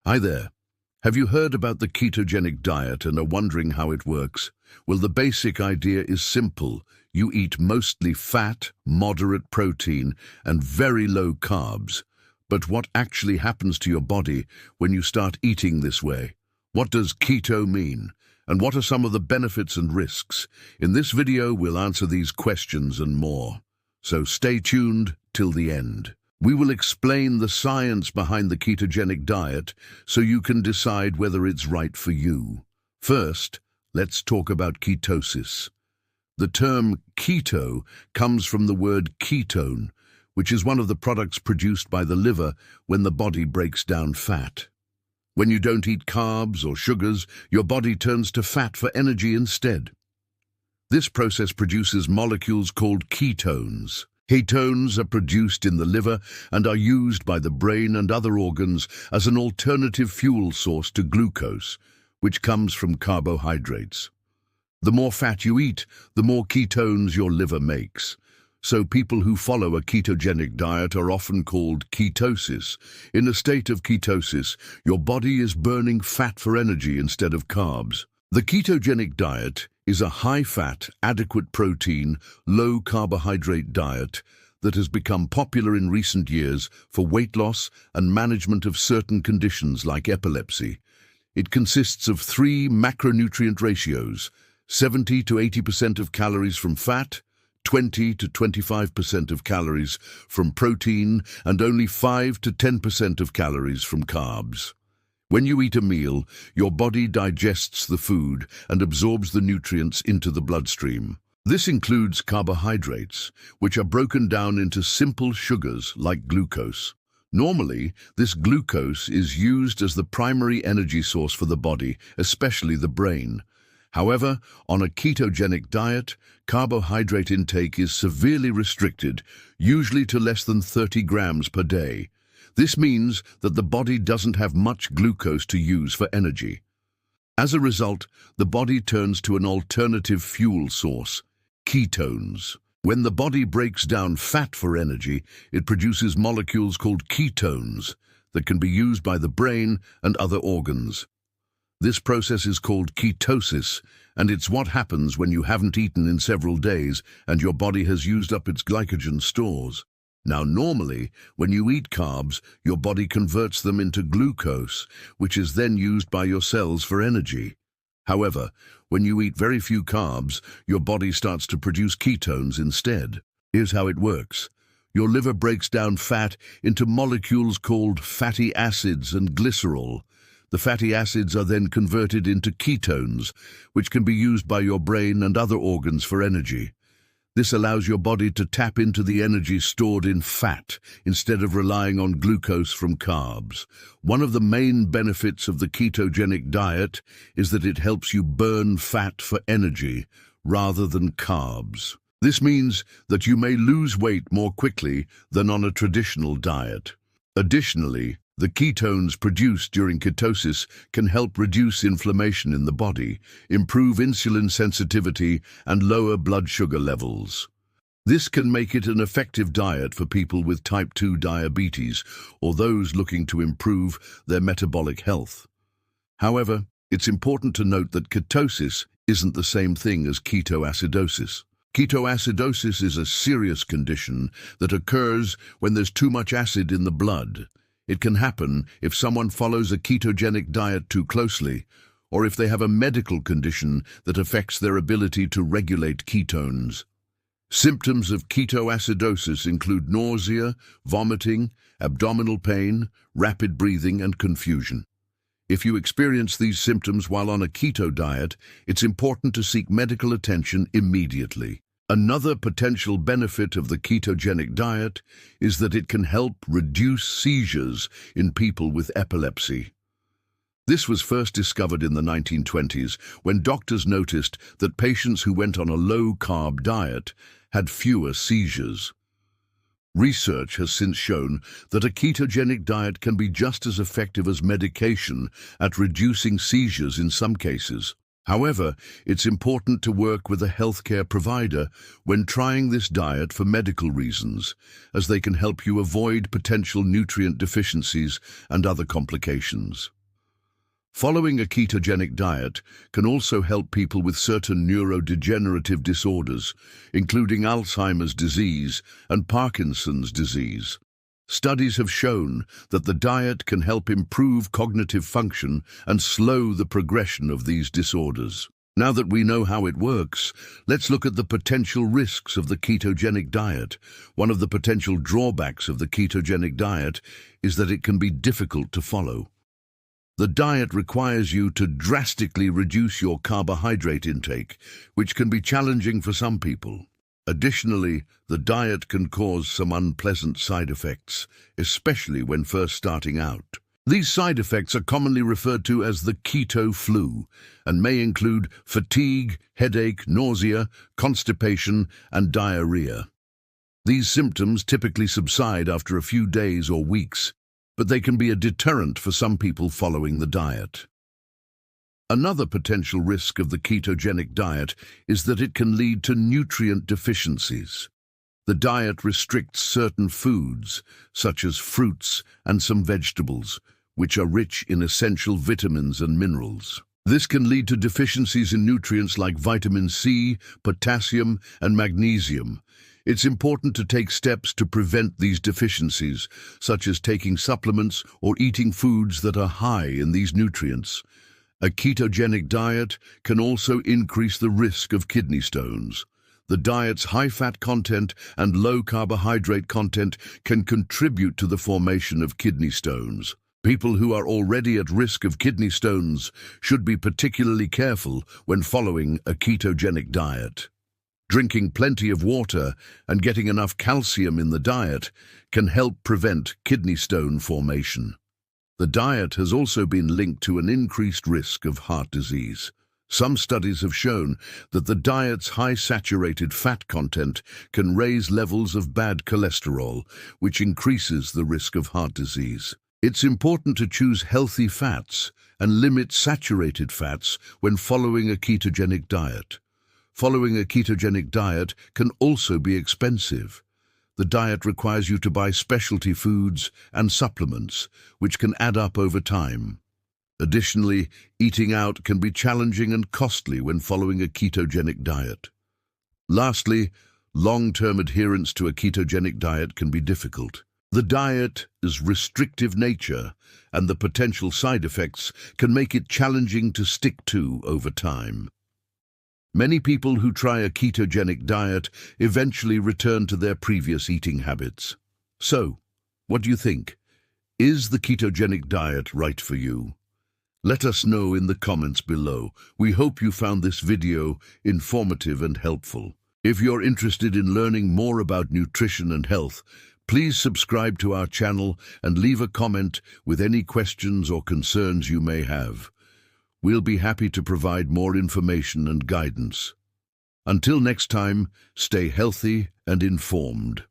Hi there. Have you heard about the ketogenic diet and are wondering how it works? Well, the basic idea is simple. You eat mostly fat, moderate protein, and very low carbs. But what actually happens to your body when you start eating this way? What does keto mean? And what are some of the benefits and risks? In this video, we'll answer these questions and more. So stay tuned till the end. We will explain the science behind the ketogenic diet so you can decide whether it's right for you. First, let's talk about ketosis. The term keto comes from the word ketone, which is one of the products produced by the liver when the body breaks down fat. When you don't eat carbs or sugars, your body turns to fat for energy instead. This process produces molecules called ketones. Ketones are produced in the liver and are used by the brain and other organs as an alternative fuel source to glucose, which comes from carbohydrates. The more fat you eat, the more ketones your liver makes. So people who follow a ketogenic diet are often called ketosis. In a state of ketosis, your body is burning fat for energy instead of carbs. The ketogenic diet is a high-fat, adequate protein, low-carbohydrate diet that has become popular in recent years for weight loss and management of certain conditions like epilepsy. It consists of 3 macronutrient ratios: 70 to 80% of calories from fat, 20 to 25% of calories from protein, and only 5 to 10% of calories from carbs. When you eat a meal, your body digests the food and absorbs the nutrients into the bloodstream. This includes carbohydrates, which are broken down into simple sugars like glucose. Normally, this glucose is used as the primary energy source for the body, especially the brain. However, on a ketogenic diet, carbohydrate intake is severely restricted, usually to less than 30 grams per day. This means that the body doesn't have much glucose to use for energy. As a result, the body turns to an alternative fuel source, ketones. When the body breaks down fat for energy, it produces molecules called ketones that can be used by the brain and other organs. This process is called ketosis, and it's what happens when you haven't eaten in several days and your body has used up its glycogen stores. Now, normally, when you eat carbs, your body converts them into glucose, which is then used by your cells for energy. However, when you eat very few carbs, your body starts to produce ketones instead. Here's how it works. Your liver breaks down fat into molecules called fatty acids and glycerol. The fatty acids are then converted into ketones, which can be used by your brain and other organs for energy. This allows your body to tap into the energy stored in fat instead of relying on glucose from carbs. One of the main benefits of the ketogenic diet is that it helps you burn fat for energy rather than carbs. This means that you may lose weight more quickly than on a traditional diet. Additionally, the ketones produced during ketosis can help reduce inflammation in the body, improve insulin sensitivity, and lower blood sugar levels. This can make it an effective diet for people with type 2 diabetes or those looking to improve their metabolic health. However, it's important to note that ketosis isn't the same thing as ketoacidosis. Ketoacidosis is a serious condition that occurs when there's too much acid in the blood. It can happen if someone follows a ketogenic diet too closely, or if they have a medical condition that affects their ability to regulate ketones. Symptoms of ketoacidosis include nausea, vomiting, abdominal pain, rapid breathing, and confusion. If you experience these symptoms while on a keto diet, it's important to seek medical attention immediately. Another potential benefit of the ketogenic diet is that it can help reduce seizures in people with epilepsy. This was first discovered in the 1920s when doctors noticed that patients who went on a low-carb diet had fewer seizures. Research has since shown that a ketogenic diet can be just as effective as medication at reducing seizures in some cases. However, it's important to work with a healthcare provider when trying this diet for medical reasons, as they can help you avoid potential nutrient deficiencies and other complications. Following a ketogenic diet can also help people with certain neurodegenerative disorders, including Alzheimer's disease and Parkinson's disease. Studies have shown that the diet can help improve cognitive function and slow the progression of these disorders. Now that we know how it works, let's look at the potential risks of the ketogenic diet. One of the potential drawbacks of the ketogenic diet is that it can be difficult to follow. The diet requires you to drastically reduce your carbohydrate intake, which can be challenging for some people. Additionally, the diet can cause some unpleasant side effects, especially when first starting out. These side effects are commonly referred to as the keto flu and may include fatigue, headache, nausea, constipation, and diarrhea. These symptoms typically subside after a few days or weeks, but they can be a deterrent for some people following the diet. Another potential risk of the ketogenic diet is that it can lead to nutrient deficiencies. The diet restricts certain foods, such as fruits and some vegetables, which are rich in essential vitamins and minerals. This can lead to deficiencies in nutrients like vitamin C, potassium, and magnesium. It's important to take steps to prevent these deficiencies, such as taking supplements or eating foods that are high in these nutrients. A ketogenic diet can also increase the risk of kidney stones. The diet's high-fat content and low-carbohydrate content can contribute to the formation of kidney stones. People who are already at risk of kidney stones should be particularly careful when following a ketogenic diet. Drinking plenty of water and getting enough calcium in the diet can help prevent kidney stone formation. The diet has also been linked to an increased risk of heart disease. Some studies have shown that the diet's high saturated fat content can raise levels of bad cholesterol, which increases the risk of heart disease. It's important to choose healthy fats and limit saturated fats when following a ketogenic diet. Following a ketogenic diet can also be expensive. The diet requires you to buy specialty foods and supplements, which can add up over time. Additionally, eating out can be challenging and costly when following a ketogenic diet. Lastly, long-term adherence to a ketogenic diet can be difficult. The diet's restrictive nature and the potential side effects can make it challenging to stick to over time. Many people who try a ketogenic diet eventually return to their previous eating habits. So, what do you think? Is the ketogenic diet right for you? Let us know in the comments below. We hope you found this video informative and helpful. If you're interested in learning more about nutrition and health, please subscribe to our channel and leave a comment with any questions or concerns you may have. We'll be happy to provide more information and guidance. Until next time, stay healthy and informed.